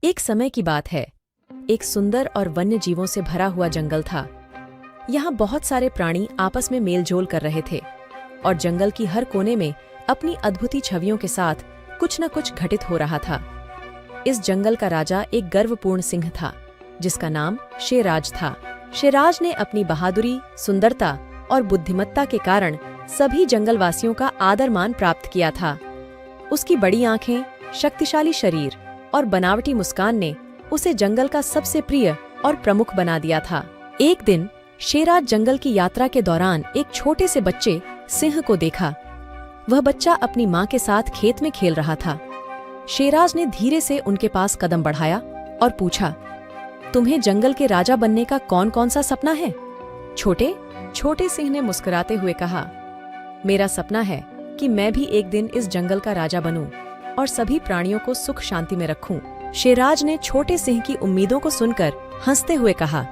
एक समय की बात है। एक सुंदर और वन्य जीवों से भरा हुआ जंगल था। यहाँ बहुत सारे प्राणी आपस में मेलजोल कर रहे थे और जंगल की हर कोने में अपनी अद्भुत छवियों के साथ कुछ न कुछ घटित हो रहा था। इस जंगल का राजा एक गर्वपूर्ण सिंह था, जिसका नाम शेराज था। शेराज ने अपनी बहादुरी, सुंदरता और बुद्धिमत्ता के कारण सभी जंगलवासियों का आदर मान प्राप्त किया था। उसकी बड़ी आंखें, शक्तिशाली शरीर और बनावटी मुस्कान ने उसे जंगल का सबसे प्रिय और प्रमुख बना दिया था। एक दिन शेराज जंगल की यात्रा के दौरान एक छोटे से बच्चे सिंह को देखा। वह बच्चा अपनी माँ के साथ खेत में खेल रहा था। शेराज ने धीरे से उनके पास कदम बढ़ाया और पूछा, तुम्हें जंगल के राजा बनने का कौन कौन सा सपना है? छोटे सिंह ने मुस्कुराते हुए कहा, मेरा सपना है कि मैं भी एक दिन इस जंगल का राजा बनूं और सभी प्राणियों को सुख शांति में रखूं। शेराज ने छोटे सिंह की उम्मीदों को सुनकर हंसते हुए कहा,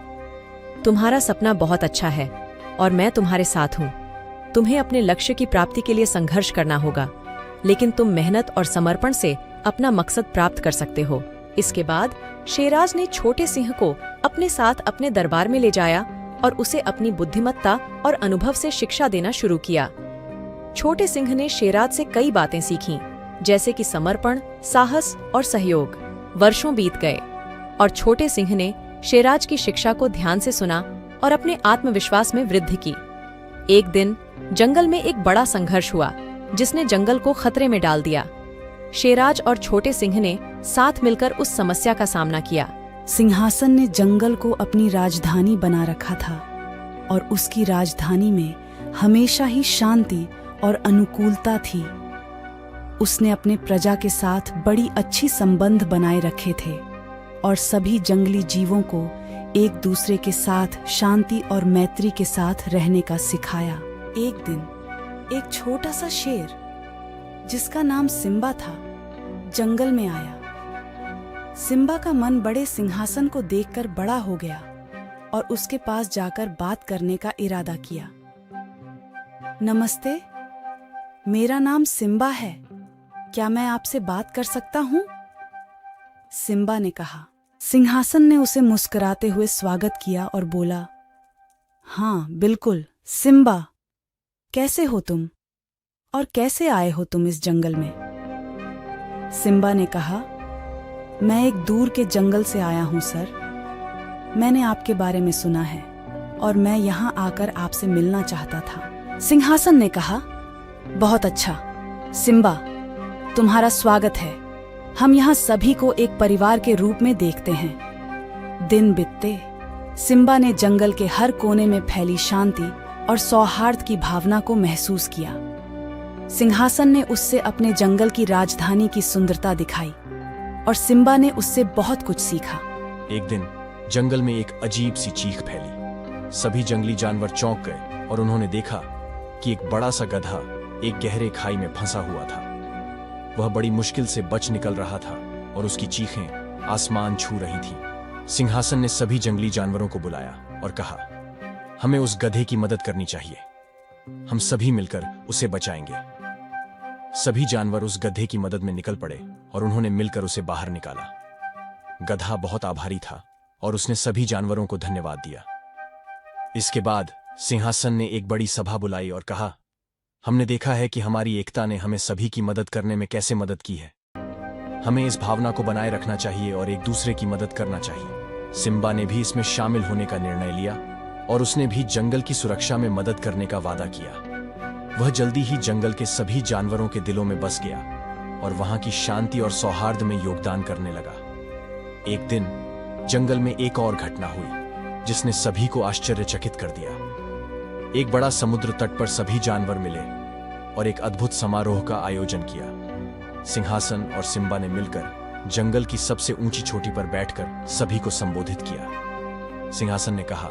तुम्हारा सपना बहुत अच्छा है और मैं तुम्हारे साथ हूँ। तुम्हें अपने लक्ष्य की प्राप्ति के लिए संघर्ष करना होगा, लेकिन तुम मेहनत और समर्पण से अपना मकसद प्राप्त कर सकते हो। इसके बाद शेराज ने छोटे सिंह को अपने साथ अपने दरबार में ले जाया और उसे अपनी बुद्धिमत्ता और अनुभव से शिक्षा देना शुरू किया। छोटे सिंह ने शेराज से कई बातें सीखीं, जैसे कि समर्पण, साहस और सहयोग। वर्षों बीत गए और छोटे सिंह ने शेराज की शिक्षा को ध्यान से सुना और अपने आत्मविश्वास में वृद्धि की। एक दिन जंगल में एक बड़ा संघर्ष हुआ, जिसने जंगल को खतरे में डाल दिया। शेराज और छोटे सिंह ने साथ मिलकर उस समस्या का सामना किया। सिंहासन ने जंगल को अपनी राजधानी बना रखा था और उसकी राजधानी में हमेशा ही शांति और अनुकूलता थी। उसने अपने प्रजा के साथ बड़ी अच्छी संबंध बनाए रखे थे और सभी जंगली जीवों को एक दूसरे के साथ शांति और मैत्री के साथ रहने का सिखाया। एक दिन एक छोटा सा शेर, जिसका नाम सिम्बा था, जंगल में आया। सिम्बा का मन बड़े सिंहासन को देखकर बड़ा हो गया और उसके पास जाकर बात करने का इरादा किया। नमस्ते, मेरा नाम सिम्बा है। क्या मैं आपसे बात कर सकता हूँ? सिम्बा ने कहा। सिंहासन ने उसे मुस्कुराते हुए स्वागत किया और बोला, हाँ बिल्कुल सिम्बा, कैसे हो तुम और कैसे आए हो तुम इस जंगल में? सिम्बा ने कहा, मैं एक दूर के जंगल से आया हूँ सर। मैंने आपके बारे में सुना है और मैं यहाँ आकर आपसे मिलना चाहता था। सिंहासन ने कहा, बहुत अच्छा सिम्बा, तुम्हारा स्वागत है। हम यहाँ सभी को एक परिवार के रूप में देखते हैं। दिन बीतते सिम्बा ने जंगल के हर कोने में फैली शांति और सौहार्द की भावना को महसूस किया। सिंहासन ने उससे अपने जंगल की राजधानी की सुंदरता दिखाई और सिम्बा ने उससे बहुत कुछ सीखा। एक दिन जंगल में एक अजीब सी चीख फैली। सभी जंगली जानवर चौंक गए और उन्होंने देखा कि एक बड़ा सा गधा एक गहरे खाई में फंसा हुआ था। वह बड़ी मुश्किल से बच निकल रहा था और उसकी चीखें आसमान छू रही थीं। सिंहासन ने सभी जंगली जानवरों को बुलाया और कहा, हमें उस गधे की मदद करनी चाहिए। हम सभी मिलकर उसे बचाएंगे। सभी जानवर उस गधे की मदद में निकल पड़े और उन्होंने मिलकर उसे बाहर निकाला। गधा बहुत आभारी था और उसने सभी जानवरों को धन्यवाद दिया। इसके बाद सिंहासन ने एक बड़ी सभा बुलाई और कहा, हमने देखा है कि हमारी एकता ने हमें सभी की मदद करने में कैसे मदद की है। हमें इस भावना को बनाए रखना चाहिए और एक दूसरे की मदद करना चाहिए। सिम्बा ने भी इसमें शामिल होने का निर्णय लिया और उसने भी जंगल की सुरक्षा में मदद करने का वादा किया। वह जल्दी ही जंगल के सभी जानवरों के दिलों में बस गया और वहां की शांति और सौहार्द में योगदान करने लगा। एक दिन जंगल में एक और घटना हुई, जिसने सभी को आश्चर्यचकित कर दिया। एक बड़ा समुद्र तट पर सभी जानवर मिले और एक अद्भुत समारोह का आयोजन किया। सिंहासन और सिम्बा ने मिलकर जंगल की सबसे ऊंची चोटी पर बैठकर सभी को संबोधित किया। सिंहासन ने कहा,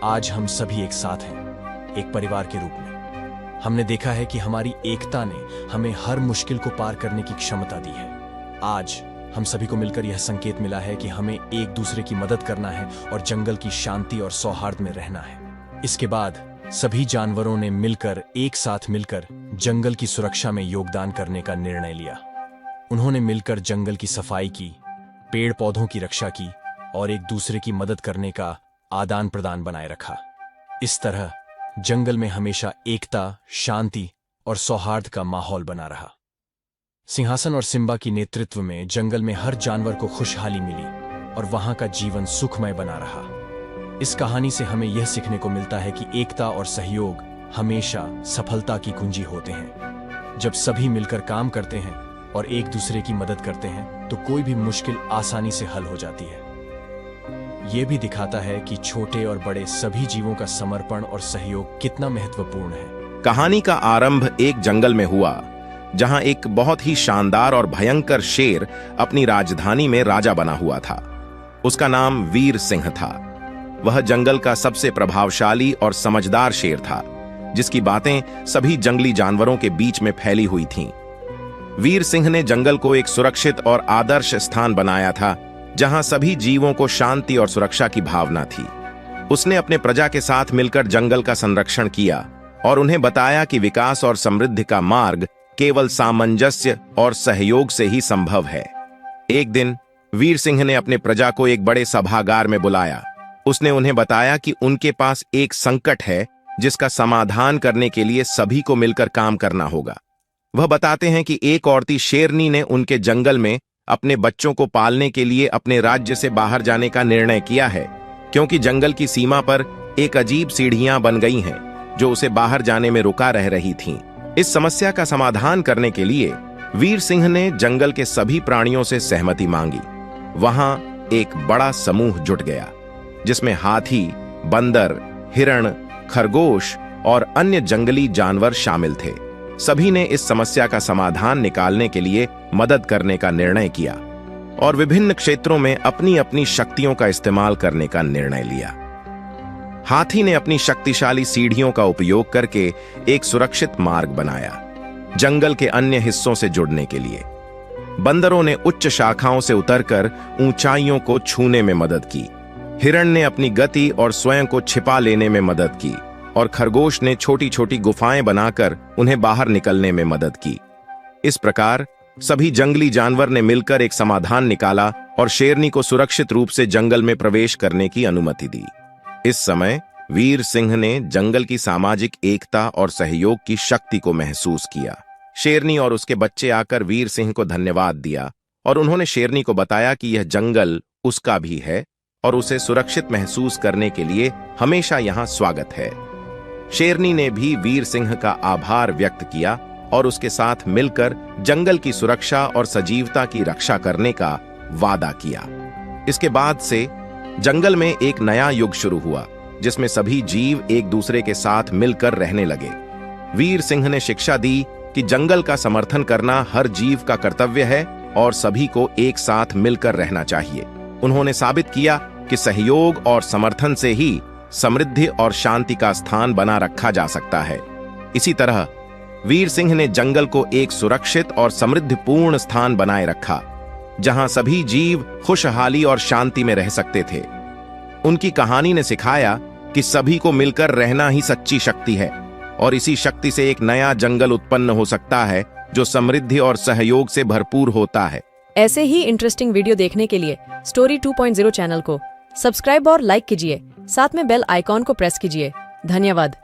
आज हम सभी एक साथ हैं, एक परिवार के रूप में। हमने देखा है कि हमारी एकता ने हमें हर मुश्किल को पार करने की क्षमता दी है। आज हम सभी को मिलकर यह संकेत मिला है कि हमें एक दूसरे की मदद करना है और जंगल की शांति और सौहार्द में रहना है। इसके बाद सभी जानवरों ने एक साथ मिलकर जंगल की सुरक्षा में योगदान करने का निर्णय लिया। उन्होंने मिलकर जंगल की सफाई की, पेड़ पौधों की रक्षा की और एक दूसरे की मदद करने का आदान प्रदान बनाए रखा। इस तरह जंगल में हमेशा एकता, शांति और सौहार्द का माहौल बना रहा। सिंहासन और सिम्बा की नेतृत्व में जंगल में हर जानवर को खुशहाली मिली और वहां का जीवन सुखमय बना रहा। इस कहानी से हमें यह सीखने को मिलता है कि एकता और सहयोग हमेशा सफलता की कुंजी होते हैं। जब सभी मिलकर काम करते हैं और एक दूसरे की मदद करते हैं तो कोई भी मुश्किल आसानी से हल हो जाती है। यह भी दिखाता है कि छोटे और बड़े सभी जीवों का समर्पण और सहयोग कितना महत्वपूर्ण है। कहानी का आरंभ एक जंगल में हुआ, जहां एक बहुत ही शानदार और भयंकर शेर अपनी राजधानी में राजा बना हुआ था। उसका नाम वीर सिंह था। वह जंगल का सबसे प्रभावशाली और समझदार शेर था, जिसकी बातें सभी जंगली जानवरों के बीच में फैली हुई थीं। वीर सिंह ने जंगल को एक सुरक्षित और आदर्श स्थान बनाया था, जहां सभी जीवों को शांति और सुरक्षा की भावना थी। उसने अपने प्रजा के साथ मिलकर जंगल का संरक्षण किया और उन्हें बताया कि विकास और समृद्धि का मार्ग केवल सामंजस्य और सहयोग से ही संभव है। एक दिन वीर सिंह ने अपने प्रजा को एक बड़े सभागार में बुलाया। उसने उन्हें बताया कि उनके पास एक संकट है, जिसका समाधान करने के लिए सभी को मिलकर काम करना होगा। वह बताते हैं कि एक औरती शेरनी ने उनके जंगल में अपने बच्चों को पालने के लिए अपने राज्य से बाहर जाने का निर्णय किया है, क्योंकि जंगल की सीमा पर एक अजीब सीढ़ियां बन गई हैं, जो उसे बाहर जाने में रुका रह रही थीं। इस समस्या का समाधान करने के लिए वीर सिंह ने जंगल के सभी प्राणियों से सहमति मांगी। वहां एक बड़ा समूह जुट गया, जिसमें हाथी, बंदर, हिरण, खरगोश और अन्य जंगली जानवर शामिल थे। सभी ने इस समस्या का समाधान निकालने के लिए मदद करने का निर्णय किया और विभिन्न क्षेत्रों में अपनी अपनी शक्तियों का इस्तेमाल करने का निर्णय लिया। हाथी ने अपनी शक्तिशाली सीढ़ियों का उपयोग करके एक सुरक्षित मार्ग बनाया, जंगल के अन्य हिस्सों से जुड़ने के लिए। बंदरों ने उच्च शाखाओं से उतरकर ऊंचाइयों को छूने में मदद की। हिरण ने अपनी गति और स्वयं को छिपा लेने में मदद की और खरगोश ने छोटी छोटी गुफाएं बनाकर उन्हें बाहर निकलने में मदद की। इस प्रकार सभी जंगली जानवर ने मिलकर एक समाधान निकाला और शेरनी को सुरक्षित रूप से जंगल में प्रवेश करने की अनुमति दी। इस समय वीर सिंह ने जंगल की सामाजिक एकता और सहयोग की शक्ति को महसूस किया। शेरनी और उसके बच्चे आकर वीर सिंह को धन्यवाद दिया और उन्होंने शेरनी को बताया कि यह जंगल उसका भी है और उसे सुरक्षित महसूस करने के लिए हमेशा यहाँ स्वागत है। शेरनी ने भी वीर सिंह का आभार व्यक्त किया और उसके साथ मिलकर जंगल की सुरक्षा और सजीवता की रक्षा करने का वादा किया। इसके बाद से जंगल में एक नया युग शुरू हुआ, जिसमें सभी जीव एक दूसरे के साथ मिलकर रहने लगे। वीर सिंह ने शिक्षा दी कि जंगल का समर्थन करना हर जीव का कर्तव्य है और सभी को एक साथ मिलकर रहना चाहिए। उन्होंने साबित किया कि सहयोग और समर्थन से ही समृद्धि और शांति का स्थान बना रखा जा सकता है। इसी तरह वीर सिंह ने जंगल को एक सुरक्षित और समृद्धिपूर्ण स्थान बनाए रखा, जहां सभी जीव खुशहाली और शांति में रह सकते थे। उनकी कहानी ने सिखाया कि सभी को मिलकर रहना ही सच्ची शक्ति है और इसी शक्ति से एक नया जंगल उत्पन्न हो सकता है, जो समृद्धि और सहयोग से भरपूर होता है। ऐसे ही इंटरेस्टिंग वीडियो देखने के लिए स्टोरी 2.0 चैनल को सब्सक्राइब और लाइक कीजिए, साथ में बेल आइकॉन को प्रेस कीजिए। धन्यवाद।